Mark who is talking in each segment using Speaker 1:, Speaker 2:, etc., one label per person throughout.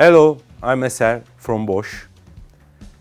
Speaker 1: Hello, I'm Eser from Bosch.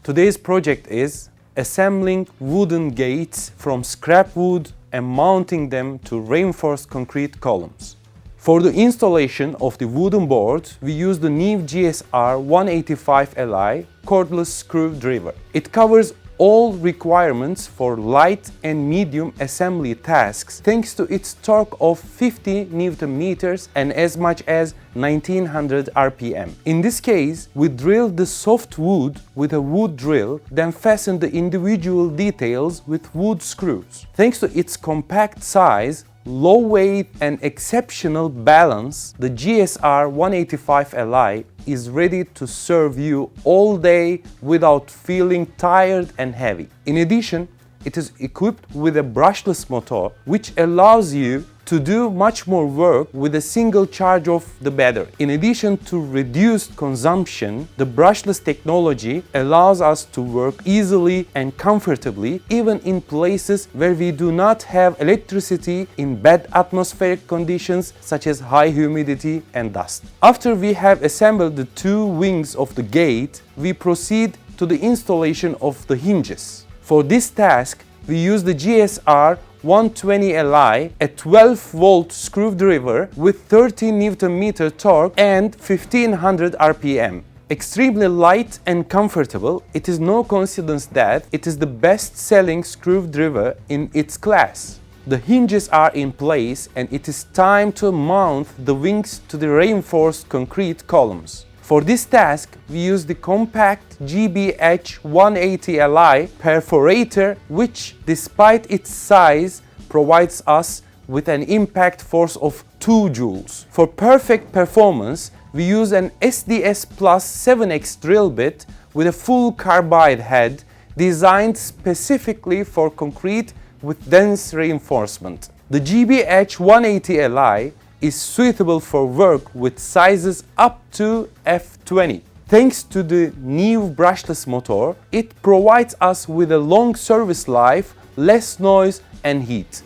Speaker 1: Today's project is assembling wooden gates from scrap wood and mounting them to reinforced concrete columns. For the installation of the wooden board, we use the new GSR 185 Li cordless screwdriver. It covers all requirements for light and medium assembly tasks thanks to its torque of 50 Nm and as much as 1900 RPM. In this case, we drilled the soft wood with a wood drill, then fastened the individual details with wood screws. Thanks to its compact size, low weight and exceptional balance, the GSR 185 Li is ready to serve you all day without feeling tired and heavy. In addition, it is equipped with a brushless motor, which allows you to do much more work with a single charge of the battery. In addition to reduced consumption, the brushless technology allows us to work easily and comfortably even in places where we do not have electricity in bad atmospheric conditions such as high humidity and dust. After we have assembled the two wings of the gate, we proceed to the installation of the hinges. For this task, we use the GSR 120 Li, a 12-volt screwdriver with 30 Nm torque and 1500 RPM. Extremely light and comfortable, it is no coincidence that it is the best-selling screwdriver in its class. The hinges are in place and it is time to mount the wings to the reinforced concrete columns. For this task, we use the compact GBH 180 Li perforator, which, despite its size, provides us with an impact force of 2 joules. For perfect performance, we use an SDS Plus 7X drill bit with a full carbide head designed specifically for concrete with dense reinforcement. The GBH 180 Li is suitable for work with sizes up to F20. Thanks to the new brushless motor, it provides us with a long service life, less noise and heat.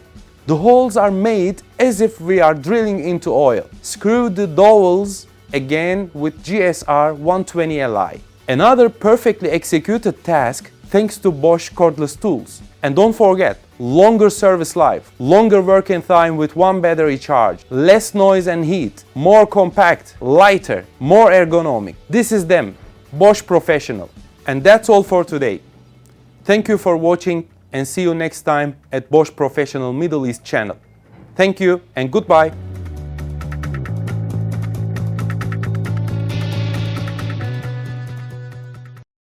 Speaker 1: The holes are made as if we are drilling into oil. Screw the dowels again with GSR 120 Li. Another perfectly executed task thanks to Bosch cordless tools. And don't forget, longer service life, longer working time with one battery charge, less noise and heat, more compact, lighter, more ergonomic. This is them, Bosch Professional. And that's all for today. Thank you for watching and see you next time at Bosch Professional Middle East channel. Thank you and goodbye.